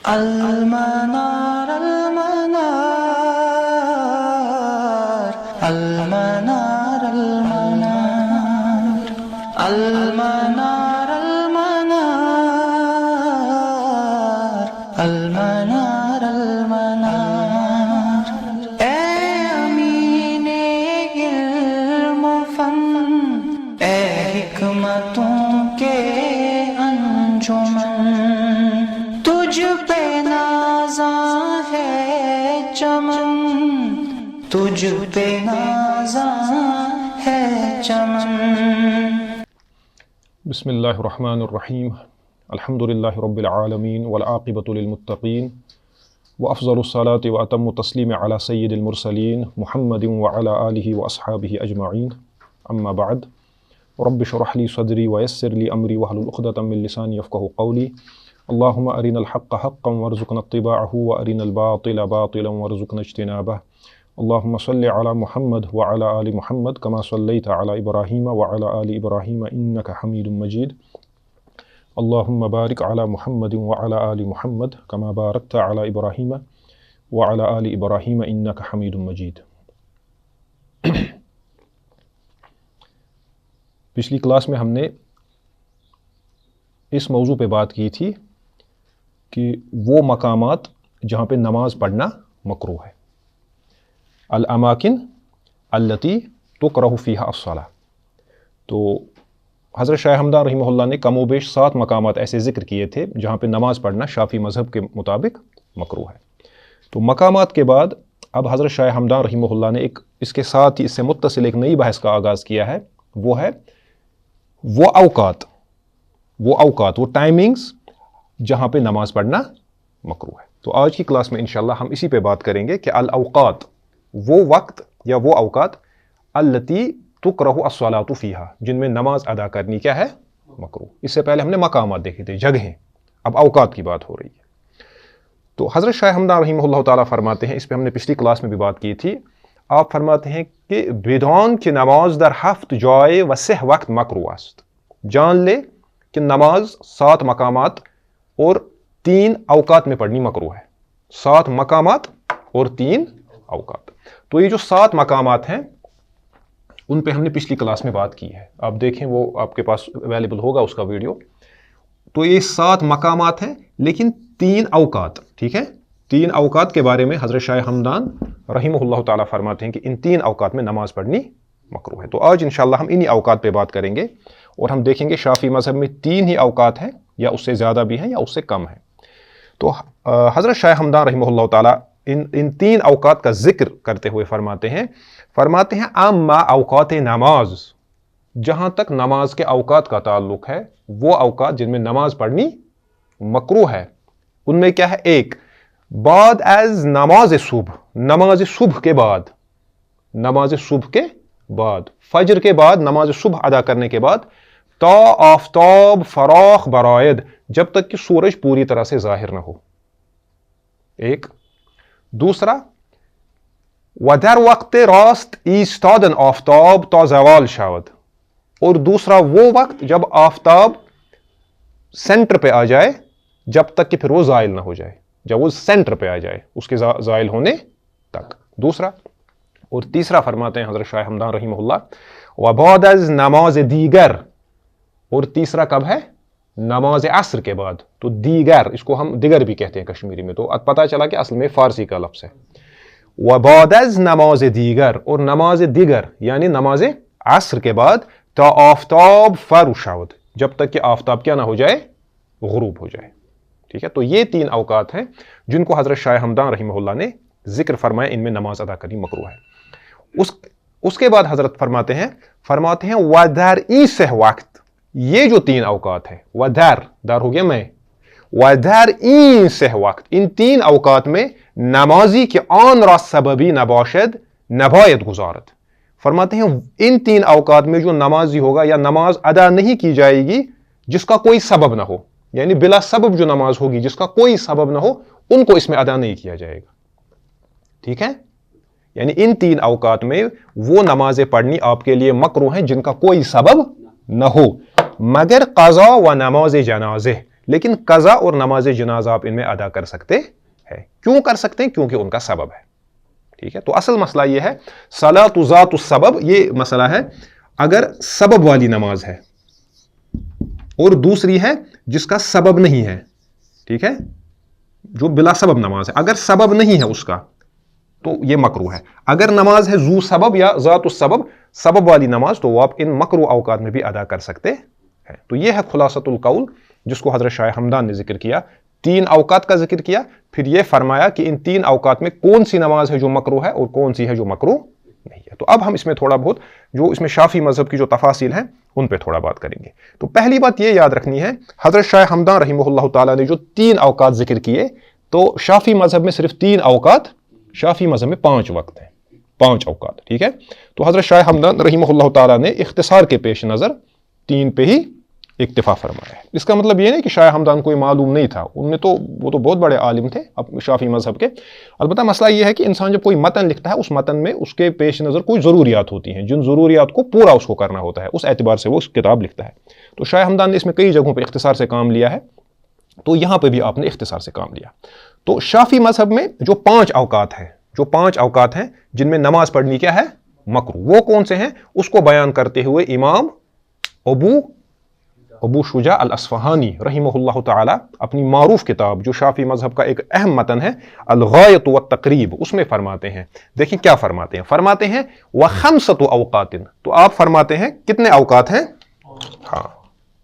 المنار المنار المنار المنار المنار المنار المنار المنار اے امین علم و فن، اے حکمتوں کے انجمن، تجھ پہ نازاں ہے چمن، تجھ پہ نازاں ہے چمن۔ بسم اللہ الرحمن الرحیم، الحمد للہ رب العالمین والعاقبۃ للمتقین، وافضل الصلاة واتم التسلیم علی سید المرسلین محمد وعلی آلہ واصحابہ اجمعین، اما بعد، رب اشرح لی صدری ویسر لی امری واحلل عقدۃ من لسانی یفقہوا قولی، اللہم ارنا الحق حقا وارزقنا اتباعہ وارنا الباطل باطلا وارزقنا اجتنابہ، اللہم صل علی محمد وعلی آل محمد کما صلیت علی ابراہیم وعلی آل ابراہیم انک حمید مجید، اللہم بارک علی محمد وعلی آل محمد کما بارکت علی ابراہیم وعلی آل ابراہیم انک حمید مجید۔ پچھلی کلاس میں ہم نے اس موضوع پہ بات کی تھی کہ وہ مقامات جہاں پہ نماز پڑھنا مکروہ ہے، الاماکن التی تکرہ فیہا الصلاۃ۔ تو حضرت شاہ ہمدان رحمہ اللہ نے کم و بیش 7 مقامات ایسے ذکر کیے تھے جہاں پہ نماز پڑھنا شافعی مذہب کے مطابق مکروہ ہے۔ تو مقامات کے بعد اب حضرت شاہ ہمدان رحمہ اللہ نے اس کے ساتھ ہی اس سے متصل ایک نئی بحث کا آغاز کیا ہے، وہ ہے وہ اوقات وہ ٹائمنگز جہاں پہ نماز پڑھنا مکروہ ہے۔ تو آج کی کلاس میں انشاءاللہ ہم اسی پہ بات کریں گے کہ الاوقات، وہ وقت یا وہ اوقات التی تکرہ الصلاۃ فیہا، جن میں نماز ادا کرنی کیا ہے؟ مکروہ۔ اس سے پہلے ہم نے مقامات دیکھے تھے، جگہیں، اب اوقات کی بات ہو رہی ہے۔ تو حضرت شاہ ہمدان رحمہ اللہ تعالیٰ فرماتے ہیں، اس پہ ہم نے پچھلی کلاس میں بھی بات کی تھی، آپ فرماتے ہیں کہ بدان کہ نماز در 7 جائے و 3 وقت مکروہ است، جان لے کہ نماز 7 مقامات اور 3 اوقات میں پڑھنی مکروہ ہے۔ 7 مقامات اور 3 اوقات۔ تو یہ جو 7 مقامات ہیں ان پہ ہم نے پچھلی کلاس میں بات کی ہے، آپ دیکھیں، وہ آپ کے پاس اویلیبل ہوگا اس کا ویڈیو۔ تو یہ 7 مقامات ہیں لیکن 3 اوقات، ٹھیک ہے؟ 3 اوقات کے بارے میں حضرت شاہ ہمدان رحمہ اللہ تعالیٰ فرماتے ہیں کہ ان 3 اوقات میں نماز پڑھنی مکروہ ہے۔ تو آج انشاءاللہ ہم انہی اوقات پہ بات کریں گے اور ہم دیکھیں گے شافعی مذہب میں 3 ہی اوقات ہیں یا اس سے زیادہ بھی ہیں یا اس سے کم ہیں۔ تو حضرت شاہ ہمدان رحمہ اللہ تعالیٰ ان 3 اوقات کا ذکر کرتے ہوئے فرماتے ہیں اما اوقات نماز، جہاں تک نماز کے اوقات کا تعلق ہے، وہ اوقات جن میں نماز پڑھنی مکروہ ہے، ان میں کیا ہے؟ 1 بعد از نماز صبح، نماز صبح کے بعد، فجر کے بعد نماز صبح ادا کرنے کے بعد، تا آفتاب فراخ برآید، جب تک کہ سورج پوری طرح سے ظاہر نہ ہو، 1۔ دوسرا، و در وقت راست ایستادن آفتاب تا زوال شود، اور دوسرا وہ وقت جب آفتاب سینٹر پہ آ جائے جب تک کہ پھر وہ زائل نہ ہو جائے، جب وہ سینٹر پہ آ جائے اس کے زائل ہونے تک، دوسرا۔ اور تیسرا فرماتے ہیں حضرت شاہ ہمدان رحمہ اللہ و بعد از نماز دیگر، اور تیسرا کب ہے؟ نماز عصر کے بعد۔ تو دیگر، اس کو ہم دیگر بھی کہتے ہیں کشمیری میں، تو پتہ چلا کہ اصل میں فارسی کا لفظ ہے۔ و بعد از نماز دیگر، اور نماز دیگر یعنی نماز عصر کے بعد، تا آفتاب فرو شود، جب تک کہ آفتاب کیا نہ ہو جائے؟ غروب ہو جائے، ٹھیک ہے؟ تو یہ 3 اوقات ہیں جن کو حضرت شاہ ہمدان رحمہ اللہ نے ذکر فرمایا، ان میں نماز ادا کرنی مکروہ ہے۔ اس کے بعد حضرت فرماتے ہیں و در ای 3 وقت، یہ جو 3 اوقات ہیں، و در ہو گیا میں، و در این 3 وقت، ان 3 اوقات میں نمازی کہ آن را سببی نباشد نباید گزارت، فرماتے ہیں ان 3 اوقات میں جو نمازی ہوگا یا نماز ادا نہیں کی جائے گی جس کا کوئی سبب نہ ہو، یعنی بلا سبب جو نماز ہوگی جس کا کوئی سبب نہ ہو، ان کو اس میں ادا نہیں کیا جائے گا، ٹھیک ہے؟ یعنی ان 3 اوقات میں وہ نمازیں پڑھنی آپ کے لیے مکروہ ہیں جن کا کوئی سبب نہ ہو، مگر قضا و نماز جنازہ، لیکن قضا اور نماز جنازہ آپ ان میں ادا کر سکتے ہیں. کیوں کر سکتے ہیں؟ کیونکہ ان کا سبب ہے. ٹھیک ہے، تو اصل مسئلہ یہ ہے صلاۃ ذات السبب، یہ مسئلہ ہے اگر سبب والی نماز ہے اور دوسری ہے جس کا سبب نہیں ہے. ٹھیک ہے، جو بلا سبب نماز ہے، اگر سبب نہیں ہے اس کا تو یہ مکروہ ہے. اگر نماز ہے ذو سبب یا ذات السبب، سبب والی نماز، تو وہ آپ ان مکروہ اوقات میں بھی ادا کر سکتے ہیں. تو یہ ہے خلاصۃ القول جس کو حضرت شاہ ہمدان نے ذکر کیا. 3 اوقات کا ذکر کیا، پھر یہ فرمایا کہ ان 3 اوقات میں کون سی نماز ہے جو مکروہ ہے اور کون سی ہے جو مکروہ نہیں ہے. تو اب ہم اس میں تھوڑا بہت جو اس میں شافعی مذہب کی جو تفاصیل ہیں ان پہ تھوڑا بات کریں گے. تو پہلی بات یہ یاد رکھنی ہے، حضرت شاہ ہمدان رحمہ اللہ تعالیٰ نے جو 3 اوقات ذکر کیے، تو شافعی مذہب میں صرف 3 اوقات، شافعی مذہب میں 5 وقت ہیں، 5 اوقات. ٹھیک ہے، تو حضرت شاہ ہمدان رحمہ اللہ تعالیٰ نے اختصار کے پیش نظر 3 پہ ہی اکتفا فرمایا ہے. اس کا مطلب یہ نہیں کہ شاہ ہمدان کوئی معلوم نہیں تھا، وہ تو بہت بڑے عالم تھے شافعی مذہب کے. البتہ مسئلہ یہ ہے کہ انسان جب کوئی متن لکھتا ہے، اس متن میں اس کے پیش نظر کوئی ضروریات ہوتی ہیں، جن ضروریات کو پورا اس کو کرنا ہوتا ہے، اس اعتبار سے وہ اس کتاب لکھتا ہے. تو شاہ ہمدان نے اس میں کئی جگہوں پہ اختصار سے کام لیا ہے، تو یہاں پہ بھی آپ نے اختصار سے کام لیا. تو شافعی مذہب میں جو 5 اوقات ہیں جن میں نماز پڑھنی کیا ہے؟ مکروہ. وہ کون سے ہیں؟ اس کو بیان کرتے ہوئے امام ابو شجاع الاصفہانی رحمہ اللہ تعالی اپنی معروف کتاب جو شافعی مذہب کا ایک اہم متن ہے الغایۃ والتقریب، اس میں فرماتے ہیں، دیکھیں کیا فرماتے ہیں. فرماتے ہیں وخمسۃ اوقات، تو آپ فرماتے ہیں کتنے اوقات ہیں؟ ہاں،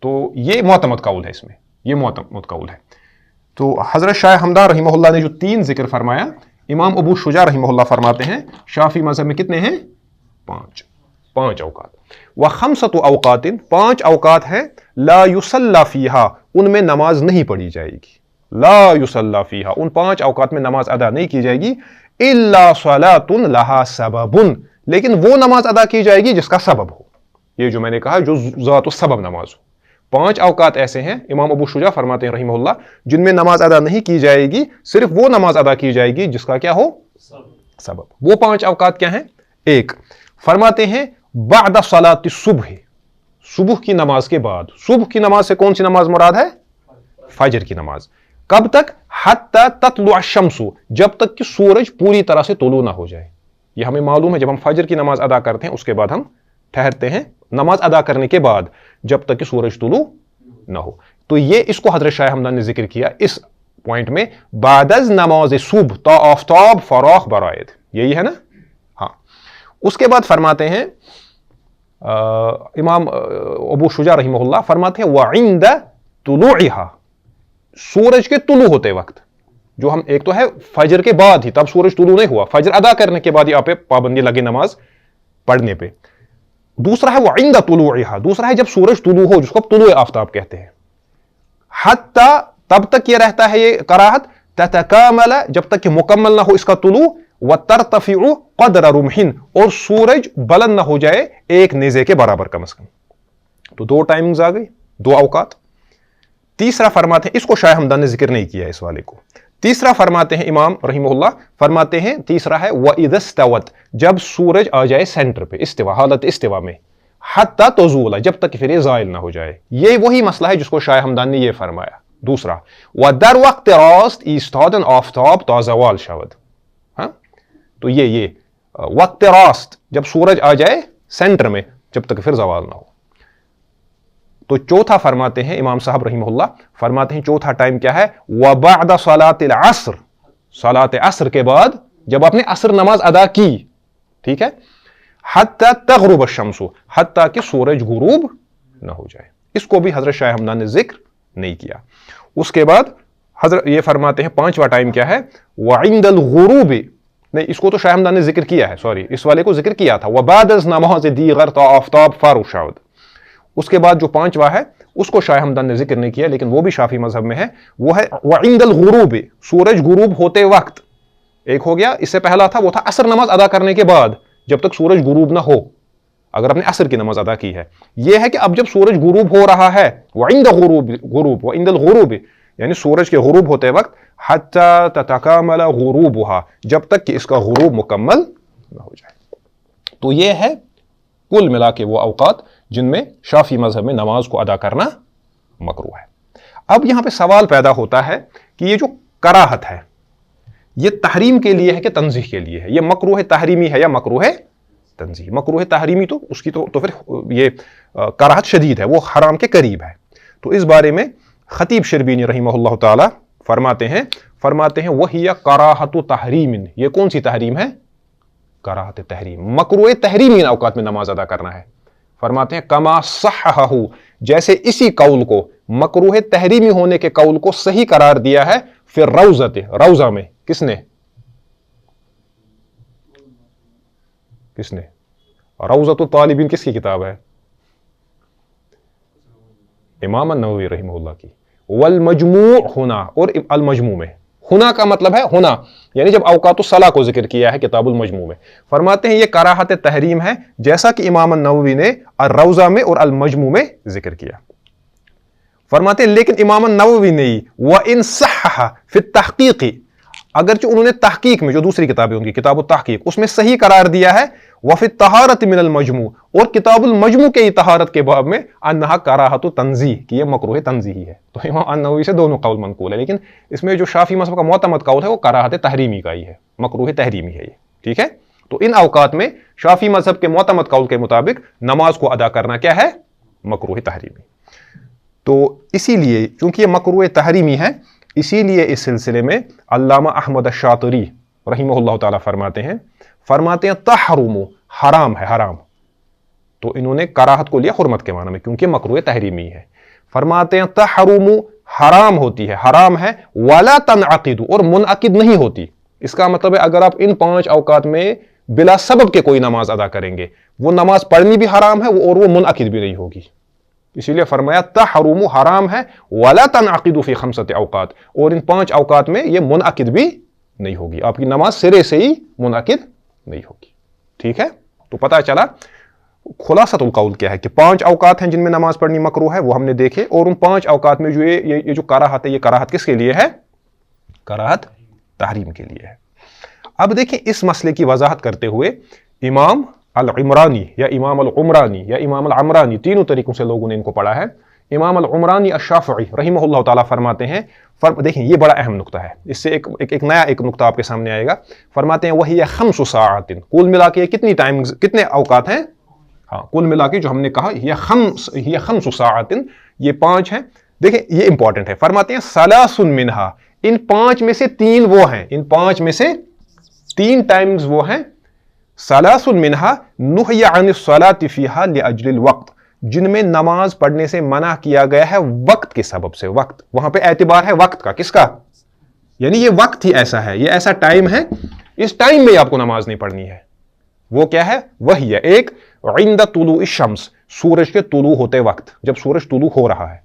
تو یہ معتمد قول ہے، اس میں یہ معتمد قول ہے. تو حضرت شاہ ہمدان رحمہ اللہ نے جو 3 ذکر فرمایا، امام ابو شجاع رحمہ اللہ فرماتے ہیں شافعی مذہب میں کتنے ہیں؟ 5 اوقات. وخمسۃ اوقات، 5 اوقات ہیں لا یصلی فیہا، ان میں نماز نہیں پڑھی جائے گی. لا یصلی فیہا، ان 5 اوقات میں نماز ادا نہیں کی جائے گی. الا صلاۃ لہا سبب، لیکن وہ نماز ادا کی جائے گی جس کا سبب ہو. یہ جو میں نے کہا جو ذات السبب نماز ہو. 5 اوقات ایسے ہیں امام ابو شجاع فرماتے ہیں رحمہ اللہ جن میں نماز ادا نہیں کی جائے گی، صرف وہ نماز ادا کی جائے گی جس کا کیا ہو؟ سبب. وہ 5 اوقات کیا ہیں؟ 1 فرماتے ہیں بعد صلاۃ الصبح، صبح کی نماز کے بعد. صبح کی نماز سے کون سی نماز مراد ہے؟ فجر کی نماز. کب تک؟ حتی تطلع الشمس، جب تک کہ سورج پوری طرح سے طلوع نہ ہو جائے. یہ ہمیں معلوم ہے جب ہم فجر کی نماز ادا کرتے ہیں اس کے بعد ہم ٹھہرتے ہیں نماز ادا کرنے کے بعد جب تک کہ سورج طلوع نہ ہو. تو یہ اس کو حضرت شاہ ہمدان نے ذکر کیا اس پوائنٹ میں بعد از نماز صبح تا آفتاب فراخ برآید، یہی ہے نا. ہاں، اس کے بعد فرماتے ہیں امام ابو شجاع رحمہ اللہ فرماتے ہیں وعند طلوعها، سورج کے طلوع ہوتے وقت. جو ہم ایک تو ہے فجر کے بعد ہی، تب سورج طلوع نہیں ہوا، فجر ادا کرنے کے بعد ہی آپ پہ پابندی لگے نماز پڑھنے پہ. دوسرا ہے وعند طلوعها، دوسرا ہے جب سورج طلوع ہو، جس کو طلوع آفتاب کہتے ہیں. حتی، تب تک یہ رہتا ہے یہ کراہت، تتکامل، جب تک کہ مکمل نہ ہو اس کا طلوع، وترتفع قدر رمح، اور سورج بلند نہ ہو جائے ایک نیزے کے برابر کم از کم. تو 2 ٹائمنگز آ گئی، 2 اوقات. تیسرا فرماتے ہیں، اس کو شاہ ہمدان نے ذکر نہیں کیا اس والے کو. تیسرا فرماتے ہیں امام رحمہ اللہ فرماتے ہیں تیسرا ہے وَإِذَا اسْتَوَتْ، جب سورج آ جائے سینٹر پہ، استوا، حالت استوا میں، حتی تزول، جب تک کہ پھر یہ زائل نہ ہو جائے. یہ وہی مسئلہ ہے جس کو شاہ ہمدان نے یہ فرمایا. دوسرا وَدَر وقت راست ایستادن آفتاب تا زوال شود. ہاں، تو یہ وقت راست، جب سورج آ جائے سینٹر میں جب تک پھر زوال نہ ہو. تو چوتھا فرماتے ہیں امام صاحب رحمہ اللہ فرماتے ہیں چوتھا ٹائم کیا ہے؟ وَبَعْدَ صَلَاةِ الْعَصْرِ، صلاۃ عصر کے بعد جب آپ نے عصر نماز ادا کی، ٹھیک ہے، حتی تغرب الشمس، حتیٰ کہ سورج غروب نہ ہو جائے. اس کو بھی حضرت شاہ ہمدان نے ذکر نہیں کیا. اس کے بعد حضرت یہ فرماتے ہیں 5واں ٹائم کیا ہے؟ وعند الغروب، نہیں اس کو تو شاہ ہمدان نے ذکر کیا ہے، سوری اس والے کو ذکر کیا تھا، وبعد از نماز دیگر تا آفتاب فاروق شود. اس کے بعد جو 5واں ہے اس کو شاہ ہمدان نے ذکر نہیں کیا لیکن وہ بھی شافعی مذہب میں ہے، وہ ہے وعند الغروب، سورج غروب ہوتے وقت. ایک ہو گیا، اس سے پہلا تھا وہ تھا عصر نماز ادا کرنے کے بعد جب تک سورج غروب نہ ہو، اگر آپ نے عصر کی نماز ادا کی ہے. یہ ہے کہ اب جب سورج غروب ہو رہا ہے، وعند غروب وعند الغروب، یعنی سورج کے غروب ہوتے وقت، حتی تتکامل غروبها، جب تک کہ اس کا غروب مکمل نہ ہو جائے. تو یہ ہے کل ملا کے وہ اوقات جن میں شافعی مذہب میں نماز کو ادا کرنا مکروہ ہے. اب یہاں پہ سوال پیدا ہوتا ہے کہ یہ جو کراہت ہے یہ تحریم کے لیے ہے کہ تنزیہ کے لیے ہے؟ یہ مکروہ تحریمی ہے یا مکروہ تنزیہ؟ مکروہ تحریمی تو اس کی تو پھر یہ کراہت شدید ہے، وہ حرام کے قریب ہے. تو اس بارے میں خطیب شربینی رحمہ اللہ تعالی فرماتے ہیں وہی کراہت تحریم. یہ کون سی تحریم ہے؟ کراہت تحریم. مکروہ تحریمی اوقات میں نماز ادا کرنا ہے. فرماتے ہیں کما صححہ، جیسے اسی قول کو، مکروہ تحریمی ہونے کے قول کو صحیح قرار دیا ہے پھر روضہ میں. کس نے روضۃ الطالبین کس کی کتاب ہے؟ امام النووی رحمہ اللہ کی. والمجموع ہونا، اور المجموع میں ہونا کا مطلب ہے ہونا یعنی جب اوقات الصلاح کو ذکر کیا ہے کتاب المجموع میں. فرماتے ہیں یہ کراہت تحریم ہے جیسا کہ امام النووی نے الروضہ میں اور المجموع میں ذکر کیا. فرماتے ہیں لیکن امام النووی نے وَإِن صَحَّحَ فِي التَّحْقِيقِ، اگرچہ انہوں نے تحقیق میں، جو دوسری کتاب ہے ان کی کتاب التحقیق، اس میں صحیح قرار دیا ہے وفی الطہارۃ من المجموع، اور کتاب المجموع کے طہارت کے باب میں انہا کراہت تنزیہ، کہ یہ مکروہ تنزیہی ہے. تو امام النووی سے دونوں قول منقول ہے، لیکن اس میں جو شافعی مذہب کا معتمد قول ہے وہ کراہت تحریمی کا ہی ہے، مکروہ تحریمی ہے یہ. ٹھیک ہے، تو ان اوقات میں شافعی مذہب کے معتمد قول کے مطابق نماز کو ادا کرنا کیا ہے؟ مکروہ تحریمی. تو اسی لیے چونکہ یہ مکروہ تحریمی ہے، اسی لیے اس سلسلے میں علامہ احمد الشاطری رحمہ اللہ تعالیٰ فرماتے ہیں تحرم، حرام ہے، حرام. تو انہوں نے کراہت کو لیا حرمت کے معنی میں کیونکہ مکروہ تحریمی ہے. فرماتے ہیں تحرم، حرام ہوتی ہے، حرام ہے، ولا تنعقد، اور منعقد نہیں ہوتی. اس کا مطلب ہے اگر آپ ان 5 اوقات میں بلا سبب کے کوئی نماز ادا کریں گے، وہ نماز پڑھنی بھی حرام ہے اور وہ منعقد بھی نہیں ہوگی. اسی لیے فرمایا تحرم، حرام ہے، ولا تنعقد فی 5 اوقات، اور ان 5 اوقات میں یہ منعقد بھی نہیں ہوگی، آپ کی نماز سرے سے ہی منعقد نہیں ہوگی. ٹھیک ہے، تو پتہ چلا خلاصۃ القول کیا ہے کہ 5 اوقات ہیں جن میں نماز پڑھنی مکروہ ہے، وہ ہم نے دیکھے، اور ان 5 اوقات میں جو یہ جو کراہت ہے، یہ کراہت کس کے لیے ہے؟ کراہت تحریم کے لیے ہے. اب دیکھیں اس مسئلے کی وضاحت کرتے ہوئے امام العمرانی یا امام العمرانی یا امام العمرانی، تینوں طریقوں سے لوگوں نے ان کو پڑھا ہے. امام العمرانی الشافعی رحمہ اللہ تعالیٰ فرماتے ہیں، دیکھیں یہ بڑا اہم نقطہ ہے، اس سے ایک نیا نقطہ آپ کے سامنے آئے گا. فرماتے ہیں وہی 5 ساعات، کل ملا کے کتنی ٹائمز، کتنے اوقات ہیں؟ ہاں، کل ملا کے جو ہم نے کہا یہ 5 ساعات، یہ 5 ہیں. دیکھیں یہ امپورٹنٹ ہے. فرماتے ہیں ثلاث منہا، ان 5 میں سے 3 وہ ہیں، ان 5 میں سے 3 ٹائمز وہ ہیں. ثلاث منہا نہی عن الصلاۃ فیہا لاجل الوقت، جن میں نماز پڑھنے سے منع کیا گیا ہے وقت کے سبب سے. وقت، وہاں پہ اعتبار ہے وقت کا، کس کا؟ یعنی یہ وقت ہی ایسا ہے، یہ ایسا ٹائم ہے، اس ٹائم میں آپ کو نماز نہیں پڑھنی ہے. وہ کیا ہے؟ وہی ہے ایک عند طلوع الشمس، سورج کے طلوع ہوتے وقت، جب سورج طلوع ہو رہا ہے.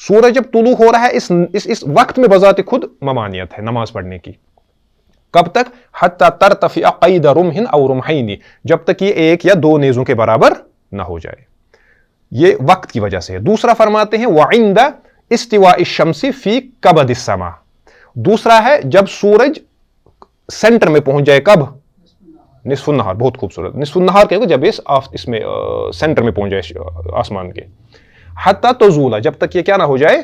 سورج جب طلوع ہو رہا ہے اس وقت میں بذات خود ممانعت ہے نماز پڑھنے کی. کب تک؟ حتی ترتفع قید رمح او رمحین، جب تک یہ 1 یا 2 نیزوں کے برابر نہ ہو جائے. یہ وقت کی وجہ سے ہے. دوسرا فرماتے ہیں وعند استواء الشمس فی کبد السماء، دوسرا ہے جب سورج سینٹر میں پہنچ جائے. کب؟ نصف النہار. بہت خوبصورت، نصف النہار کہ جب اس میں سینٹر میں پہنچ جائے آسمان کے. حتی تزول، جب تک یہ کیا نہ ہو جائے؟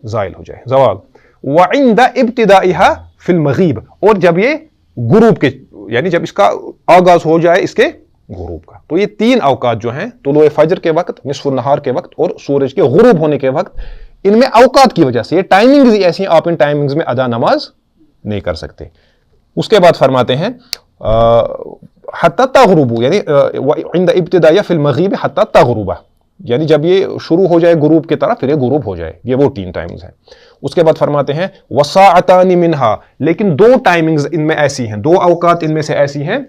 زائل ہو جائے، زوال. وعند ابتدائها فی المغیب، اور جب یہ غروب کے، یعنی جب اس کا آغاز ہو جائے اس کے غروب کا. تو یہ 3 اوقات جو ہیں، طلوع فجر کے وقت، نصف النہار کے وقت اور سورج کے غروب ہونے کے وقت، ان میں اوقات کی وجہ سے یہ ٹائمنگز ایسی ہیں، آپ ان ٹائمنگز میں ادا نماز نہیں کر سکتے. اس کے بعد فرماتے ہیں حتی تغرب، یعنی عند ابتداء فی المغیب حتی تغرب، یعنی جب یہ شروع ہو جائے غروب کی طرف پھر یہ غروب ہو جائے. یہ وہ 3 ٹائمز ہیں. اس کے بعد فرماتے ہیں وساعتان منہا، لیکن 2 ٹائمنگز ان میں ایسی ہیں، 2 اوقات ان میں سے ایسی ہیں.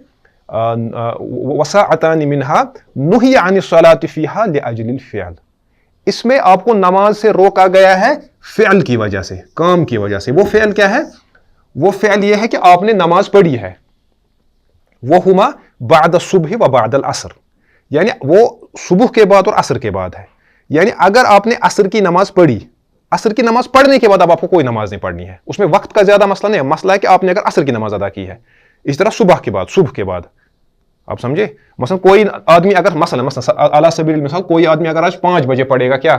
وساعتان منہا نہی عن الصلاۃ فیہا لاجل الفعل، اس میں آپ کو نماز سے روکا گیا ہے فعل کی وجہ سے، کام کی وجہ سے. وہ فعل کیا ہے؟ وہ فعل یہ ہے کہ آپ نے نماز پڑھی ہے. وہما بعد الصبح و بعد العصر، یعنی وہ صبح کے بعد اور عصر کے بعد ہے. یعنی اگر آپ نے عصر کی نماز پڑھی، عصر کی نماز پڑھنے کے بعد اب آپ کو کوئی نماز نہیں پڑھنی ہے، اس میں وقت کا زیادہ مسئلہ نہیں ہے. مسئلہ ہے کہ آپ نے اگر عصر کی نماز ادا کی ہے. اس طرح صبح کے بعد آپ سمجھے. مثلا کوئی آدمی اگر مثلا علی سبیل المثال کوئی آدمی اگر آج 5 بجے پڑھے گا کیا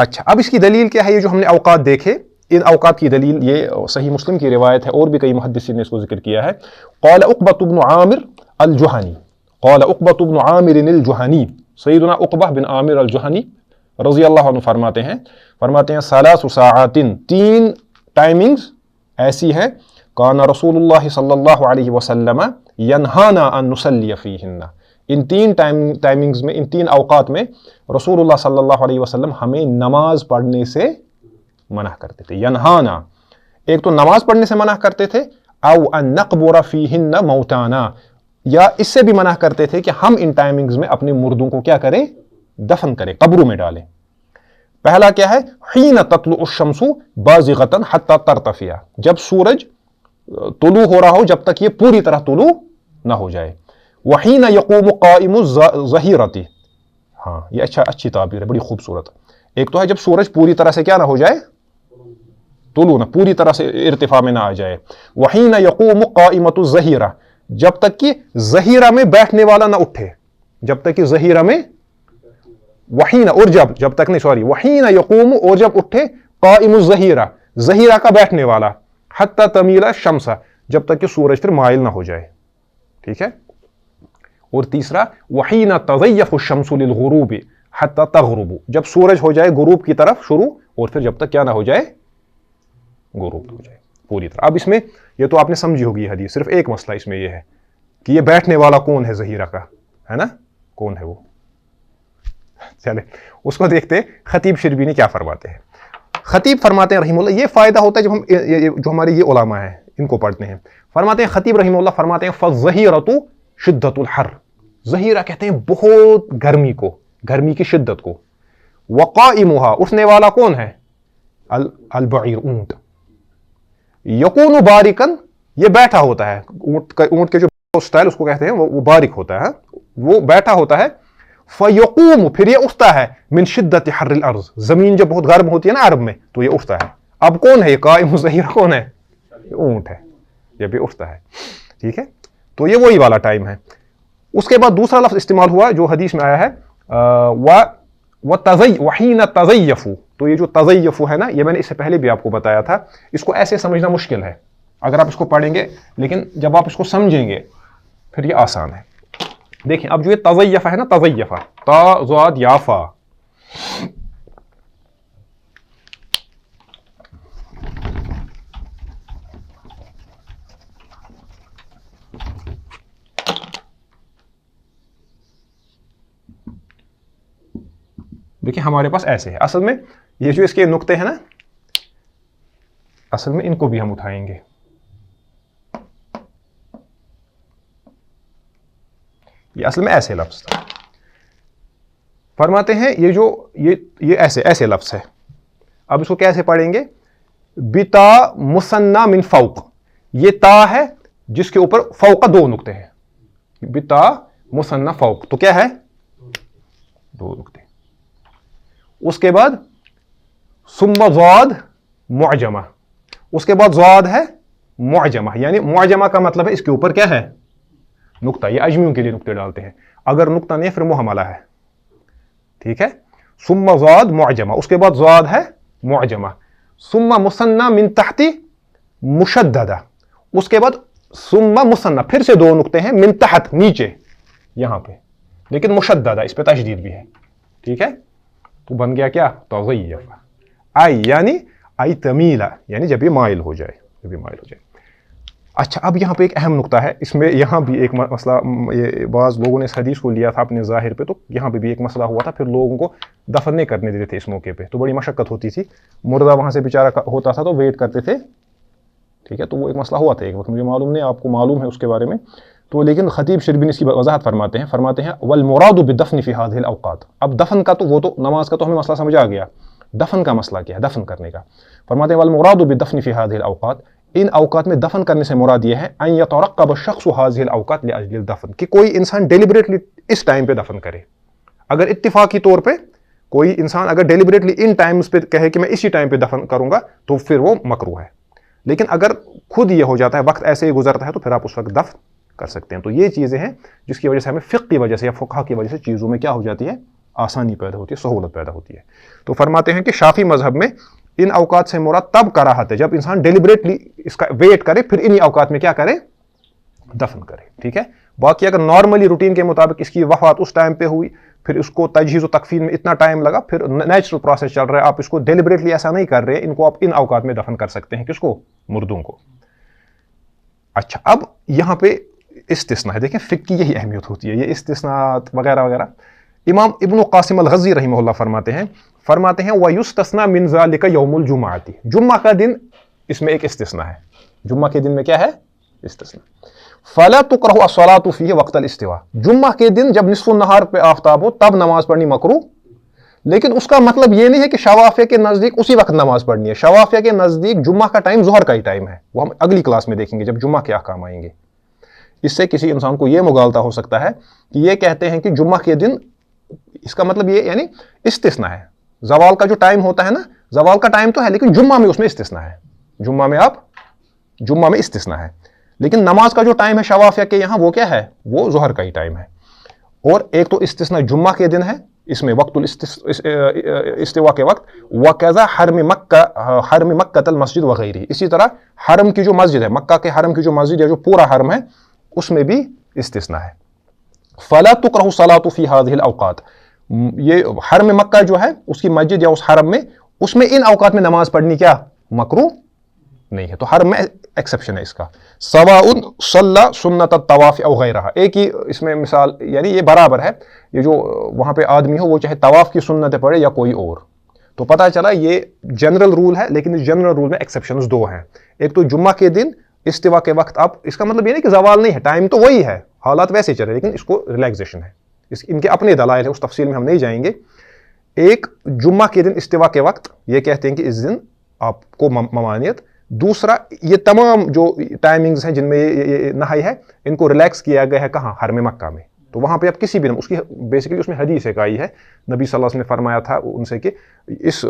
اچھا اب اس کی دلیل کیا ہے؟ یہ جو ہم نے اوقات دیکھے ان اوقات کی دلیل یہ صحیح مسلم کی روایت ہے اور بھی کئی محدثین نے اس کو ذکر کیا ہے. قال عقبۃ بن عامر الجہنی، قال عقبۃ بن عامر الجہنی، سیدنا عقبہ بن عامر الجہنی رضی اللہ عنہ فرماتے ہیں ثلاث ساعات، 3 ٹائمنگز ایسی ہیں، کان رسول اللہ صلی اللہ علیہ وسلم ینہانا ان نصلی فیہن، ان 3 ٹائمنگز میں، ان 3 اوقات میں رسول اللہ صلی اللہ علیہ وسلم ہمیں نماز پڑھنے سے منع کرتے تھے. ینہانا، ایک تو نماز پڑھنے سے منع کرتے تھے، او ان نقبر فیہن موتانا، یا اس سے بھی منع کرتے تھے کہ ہم ان ٹائمنگز میں اپنے مردوں کو کیا کریں؟ دفن کریں، قبروں میں ڈالیں. پہلا کیا ہے؟ حین تطلع الشمس بازغۃ حتی ترتفع، جب سورج طلوع ہو رہا ہو جب تک یہ پوری طرح طلوع نہ ہو جائے. وحین یقوم قائم الظہیرۃ، ہاں یہ اچھی تعبیر ہے، بڑی خوبصورت. ایک تو ہے جب سورج پوری طرح سے کیا نہ ہو جائے؟ طلوع نہ، پوری طرح سے ارتفاع میں نہ آ جائے. وحین یقوم قائمۃ الظہیرہ، جب تک کہ ظہیرہ میں بیٹھنے والا نہ اٹھے، جب تک کہ ظہیرہ میں، وحین اور جب تک نہیں، سوری، وحین یقوم اور جب اٹھے، قائم الظہیرہ، ظہیرہ کا بیٹھنے والا، حتی تمیل الشمس، جب تک کہ سورج پھر مائل نہ ہو جائے. ٹھیک ہے. اور تیسرا وحین تضیف الشمس للغروب حتی تغرب، جب سورج ہو جائے غروب کی طرف شروع، اور پھر جب تک کیا نہ ہو جائے؟ غروب ہو جائے پوری طرح. اب اس میں یہ تو آپ نے سمجھی ہوگی یہ حدیث، صرف ایک مسئلہ اس میں یہ ہے کہ یہ بیٹھنے والا کون ہے ظہیرہ کا، ہے نا؟ کون ہے وہ؟ چلے اس کو دیکھتے خطیب شربینی کیا فرماتے ہیں. خطیب فرماتے ہیں رحمہ اللہ، یہ فائدہ ہوتا ہے جب ہم جو ہمارے یہ علماء ہیں ان کو پڑھتے ہیں. فرماتے ہیں خطیب رحمہ اللہ فرماتے ہیں فالظہیرۃ شدت الحر، ظہیرہ کہتے ہیں بہت گرمی کو، گرمی کی شدت کو. وقائمہا، اٹھنے والا کون ہے؟ البعیر، اونٹ. یکون باریکن، یہ بیٹھا ہوتا ہے، اونٹ کے جو سٹائل اس کو کہتے ہیں وہ باریک ہوتا ہے، وہ بیٹھا ہوتا ہے. فیقوم، پھر یہ اٹھتا ہے، من شدت حر الارض، زمین جب بہت گرم ہوتی ہے نا عرب میں تو یہ اٹھتا ہے. اب کون ہے یہ قائم ظہیرہ؟ کون ہے؟ یہ اونٹ ہے، یہ بھی اٹھتا ہے. ٹھیک ہے، تو یہ وہی والا ٹائم ہے. اس کے بعد دوسرا لفظ استعمال ہوا جو حدیث میں آیا ہے وحین تضیف، تو یہ جو تضیف ہے نا، یہ میں نے اس سے پہلے بھی آپ کو بتایا تھا. اس کو ایسے سمجھنا مشکل ہے اگر آپ اس کو پڑھیں گے، لیکن جب آپ اس کو سمجھیں گے پھر یہ آسان ہے. دیکھیں اب جو یہ تضیف ہے نا، تضیف، تا ضاد یا فا، دیکھیں ہمارے پاس ایسے ہے. اصل میں یہ جو اس کے نقطے ہیں نا، اصل میں ان کو بھی ہم اٹھائیں گے. یہ اصل میں ایسے لفظ تھا. فرماتے ہیں یہ جو یہ ایسے لفظ ہے. اب اس کو کیسے پڑھیں گے؟ بتا مثنى من فوق، یہ تا ہے جس کے اوپر فوق 2 نقطے ہیں. بتا مثنى فوق، تو کیا ہے؟ 2 نقطے. اس کے بعد ثم ضاد معجمہ، اس کے بعد ضاد ہے معجمہ، یعنی معجمہ کا مطلب ہے اس کے اوپر کیا ہے؟ نقطہ. یہ اجمیوں کے لیے نقطے ڈالتے ہیں، اگر نقطہ نہیں پھر محملہ ہے. ٹھیک ہے. ثم ضاد معجمہ، اس کے بعد ضاد ہے معجمہ. ثم مثنى من تحت مشددہ، اس کے بعد ثم مثنى، پھر سے 2 نقطے ہیں، من تحت، نیچے یہاں پہ، لیکن مشددہ، اس پہ تشدید بھی ہے. ٹھیک ہے. تو بن گیا کیا؟ تضیف. آئی یعنی آئی تمیلہ، یعنی جب یہ مائل ہو جائے، جب یہ مائل ہو جائے. اچھا اب یہاں پہ ایک اہم نقطہ ہے، اس میں یہاں بھی ایک مسئلہ، یہ بعض لوگوں نے اس حدیث کو لیا تھا اپنے ظاہر پہ، تو یہاں پہ بھی ایک مسئلہ ہوا تھا. پھر لوگوں کو دفن نہیں کرنے دیتے تھے اس موقع پہ، تو بڑی مشقت ہوتی تھی. مردہ وہاں سے بیچارہ ہوتا تھا تو ویٹ کرتے تھے. ٹھیک ہے. تو وہ ایک مسئلہ ہوا تھا ایک وقت، مجھے معلوم نہیں آپ کو معلوم ہے اس کے بارے میں. تو لیکن خطیب شربینی اس کی وضاحت فرماتے ہیں والمراد بالدفن فی هذه الاوقات. اب دفن کا تو وہ تو نماز کا تو ہمیں مسئلہ سمجھ آ گیا، دفن کا مسئلہ کیا ہے؟ دفن کرنے کا. فرماتے ہیں والمراد بالدفن فی هذه الاوقات، ان اوقات میں دفن کرنے سے مراد یہ ہے ان یترقب الشخص هذه الاوقات لاجل الدفن، کہ کوئی انسان ڈیلیبریٹلی اس ٹائم پہ دفن کرے. اگر اتفاقی طور پہ کوئی انسان اگر ڈیلیبریٹلی ان ٹائمز پہ کہے کہ میں اسی ٹائم پہ دفن کروں گا تو پھر وہ مکروہ ہے. لیکن اگر خود یہ ہو جاتا ہے، وقت ایسے ہی گزرتا ہے، تو پھر آپ اس وقت دفن کر سکتے ہیں. تو یہ چیزیں ہیں جس کی وجہ سے ہمیں فقہ کی وجہ سے یا فقہ کی وجہ سے چیزوں میں کیا ہو جاتی ہے؟ آسانی پیدا ہوتی ہے, سہولت پیدا ہوتی ہے. تو فرماتے ہیں کہ شافی مذہب میں ان اوقات سے مراد تب کراہت ہے جب انسان ڈیلیبریٹلی اس کا ویٹ کرے, پھر انہی اوقات میں کیا کرے, دفن کرے. ٹھیک ہے. باقی اگر نارملی روٹین کے مطابق اس کی وفات اس ٹائم پہ ہوئی, پھر اس کو تجہیز و تکفین میں اتنا ٹائم لگا, پھر نیچرل پروسیس چل رہا ہے, آپ اس کو ڈیلیبریٹلی ایسا نہیں کر رہے, ان کو آپ ان اوقات میں دفن کر سکتے ہیں. کس کو؟ مردوں کو. اچھا, اب یہاں پہ استثناء ہے. دیکھیں فقہ کی یہی اہمیت ہوتی ہے, یہ استثناءات وغیرہ وغیرہ. امام ابن قاسم الغزی رحمہ اللہ فرماتے ہیں وَيُسْتَثْنَى مِنْ ذَلِكَ يَوْمُ الْجُمْعَةِ, جمعہ کا دن اس میں ایک استثناء ہے. جمعہ کے دن میں کیا ہے؟ استثناء. فَلَا تُكْرَهُ الصَّلَاةُ فِيهِ وَقْتَ الْاِسْتِوَاءِ, جمعہ کے دن جب نصف النہار پہ آفتاب ہو تب نماز پڑھنی مکروہ. لیکن اس کا مطلب یہ نہیں ہے کہ شوافیہ کے نزدیک اسی وقت نماز پڑھنی ہے. شوافیہ کے نزدیک جمعہ کا ٹائم ظہر کا ہی ٹائم ہے. وہ ہم اگلی کلاس میں دیکھیں گے جب جمعہ کے احکام آئیں گے. اس سے کسی انسان کو یہ مغالطہ ہو سکتا ہے کہ یہ کہتے ہیں کہ جمعہ کے دن, اس کا مطلب یہ یعنی استثناء ہے. زوال کا جو ٹائم ہوتا ہے نا, زوال کا ٹائم تو ہے لیکن جمعہ میں اس میں استثناء ہے. جمعہ میں استثناء ہے. لیکن نماز کا جو ٹائم ہے شوافیہ کے یہاں وہ کیا ہے؟ وہ ظہر کا ہی ٹائم ہے. اور ایک تو استثناء جمعہ کے دن ہے, اس میں وقت الاستواء کے وقت. وَكَذَا حرم مکۃ المسجد وغیرہ, اسی طرح حرم کی جو مسجد ہے, مکہ کے حرم کی جو مسجد ہے جو پورا حرم ہے, اس میں بھی استثناء ہے. فَلَا تُكْرَهُ الصَّلَاةُ فِي هَذِهِ الْأَوْقَاتِ, یہ حرم مکہ جو ہے اس کی مسجد یا اس حرم میں, اس میں ان اوقات میں نماز پڑھنی کیا مکروہ نہیں ہے. تو حرم میں ایکسیپشن ہے اس کا. سواء صلی سنت الطواف او غیرہ, ایک ہی اس میں مثال, یعنی یہ برابر ہے, یہ جو وہاں پہ آدمی ہو وہ چاہے طواف کی سنتیں پڑھے یا کوئی اور. تو پتہ چلا یہ جنرل رول ہے, لیکن اس جنرل رول میں ایکسیپشنز دو ہیں. ایک تو جمعہ کے دن استوا کے وقت آپ, اس کا مطلب یہ نہیں کہ زوال نہیں ہے, ٹائم تو وہی ہے, حالات ویسے چل رہے, لیکن اس کو ریلیکسیشن ہے. ان کے اپنے دلائل ہیں, اس تفصیل میں ہم نہیں جائیں گے. ایک جمعہ کے دن استوا کے وقت یہ کہتے ہیں کہ اس دن آپ کو ممانعت. دوسرا یہ تمام جو ٹائمنگز ہیں جن میں یہ نہائی ہے, ان کو ریلیکس کیا گیا ہے کہاں؟ حرم مکہ میں. تو وہاں پہ آپ کسی بھی اس کی بیسیکلی اس میں حدیث ایک آئی ہے, نبی صلی اللہ علیہ وسلم نے فرمایا تھا ان سے کہ اس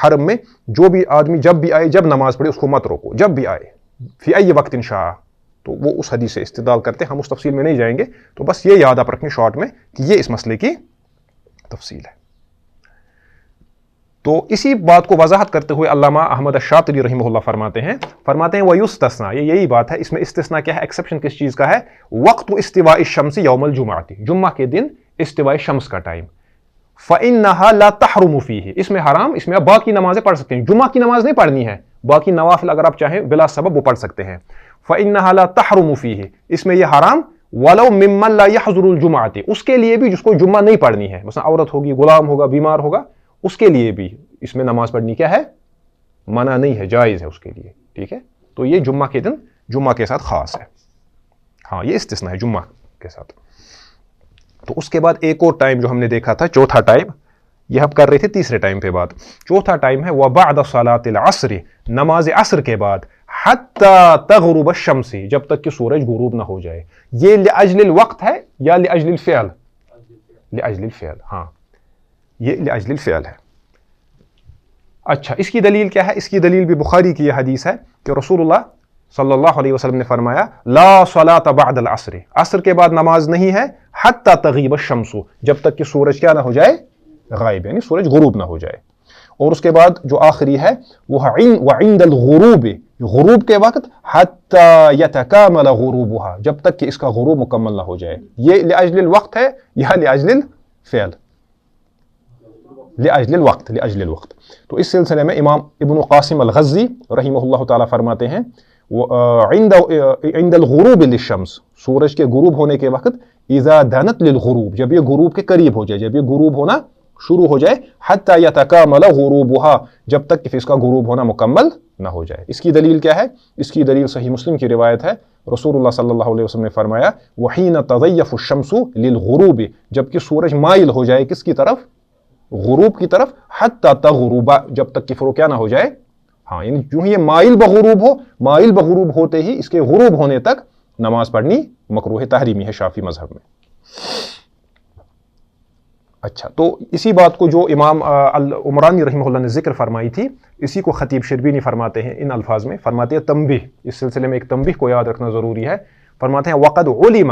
حرم میں جو بھی آدمی جب بھی آئے, جب نماز پڑھے اس کو مت روکو, جب بھی آئے, فی ای وقت انشاء. تو وہ اس حدیث سے استدلال کرتے ہیں, ہم اس تفصیل میں نہیں جائیں گے. تو بس یہ یاد آپ رکھیں شارٹ میں کہ یہ اس مسئلے کی تفصیل ہے. تو اسی بات کو وضاحت کرتے ہوئے علامہ احمد الشاطبی رحمہ اللہ فرماتے ہیں وَيُسْتَثْنَى, یہ یہی بات ہے. اس میں استثناء کیا ہے, ایکسیپشن کس چیز کا ہے؟ وقت استواء الشمس یوم الجمعہ, جمعہ کے دن استواء شمس کا ٹائم. فَإِنَّهَا لَا تَحْرُمُ فِيهِ, اس میں حرام, اس میں آپ باقی نمازیں پڑھ سکتے ہیں. جمعہ کی نماز نہیں پڑھنی ہے, باقی نوافل اگر آپ چاہیں بلا سبب وہ پڑھ سکتے ہیں. فَإِنَّهَا لَا تَحْرُمُ فِيهِ, اس میں یہ حرام. وَلَوْ مِمَّنْ لَا يَحْضُرُ الْجُمْعَةِ, اس کے لیے بھی جس کو جمعہ نہیں پڑھنی ہے, مثلا عورت ہوگی, غلام ہوگا, بیمار ہوگا, اس کے لیے بھی اس میں نماز پڑھنی کیا ہے؟ منع نہیں ہے, جائز ہے اس کے لیے. ٹھیک ہے. تو یہ جمعہ کے دن جمعہ کے ساتھ خاص ہے. ہاں یہ استثناء ہے جمعہ کے ساتھ. تو اس کے بعد ایک اور ٹائم جو ہم نے دیکھا تھا, چوتھا ٹائم, یہ ہم کر رہے تھے تیسرے ٹائم پہ بات. چوتھا ٹائم ہے وَبَعْدَ صَلَاةِ الْعَصْرِ, نماز عصر کے بعد, حَتَّى تَغْرُبَ الشَّمْسِ, جب تک کہ سورج غروب نہ ہو جائے. یہ لِأَجْلِ الْوَقْت ہے یا لِأَجْلِ الْفِعْل؟ لِأَجْلِ الْفِعْل. ہاں یہ لِأَجْلِ الْفِعْل ہے. اچھا, اس کی دلیل کیا ہے؟ اس کی دلیل بھی بخاری کی یہ حدیث ہے کہ رسول اللہ صلی اللہ علیہ وسلم نے فرمایا لا صلاۃ بعد العصر, عصر کے بعد نماز نہیں ہے, حتی تغیب الشمس, جب تک کہ سورج کیا نہ ہو جائے؟ غائب, یعنی سورج غروب نہ ہو جائے. اور اس کے بعد جو آخری ہے وہ وعند الغروب, غروب کے وقت, حتی یتکامل غروبها, جب تک کہ اس کا غروب مکمل نہ ہو جائے. یہ لأجل الوقت ہے یا لأجل الفعل؟ لأجل الوقت, لأجل الوقت. تو اس سلسلے میں امام ابن قاسم الغزی رحمہ اللہ تعالیٰ فرماتے ہیں عند الغروب للشمس, سورج کے غروب ہونے کے وقت, اذا دنت للغروب, جب یہ غروب کے قریب ہو جائے, جب یہ غروب ہونا شروع ہو جائے, حتی یتکامل غروبها, جب تک کہ اس کا غروب ہونا مکمل نہ ہو جائے. اس کی دلیل کیا ہے؟ اس کی دلیل صحیح مسلم کی روایت ہے, رسول اللہ صلی اللہ علیہ وسلم نے فرمایا وحین تضیف الشمس للغروب, جب کہ سورج مائل ہو جائے کس کی طرف؟ غروب کی طرف. حتی تغرب, جب تک کہ فرو کیا نہ ہو جائے. ہاں یعنی جو یہ مائل بغروب ہو, مائل بغروب ہوتے ہی اس کے غروب ہونے تک نماز پڑھنی مکروہ تحریمی ہے شافی مذہب میں. اچھا, تو اسی بات کو جو امام العمرانی رحمہ اللہ نے ذکر فرمائی تھی, اسی کو خطیب شربینی فرماتے ہیں ان الفاظ میں, فرماتے ہیں تنبیہ, اس سلسلے میں ایک تنبیہ کو یاد رکھنا ضروری ہے. فرماتے ہیں وقد علم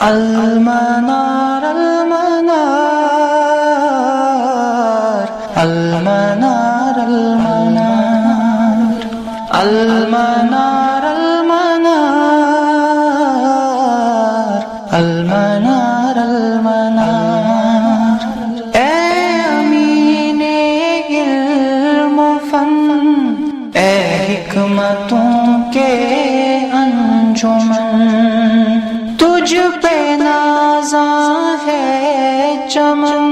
المنار المنار المنار المنار المنار المنار المنار المنار اے امین علم و فن، اے حکمتوں کے انجمن، تجھ پہ نازاں ہے چمن،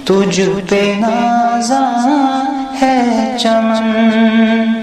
تجھ پہ نازاں ہے چمن۔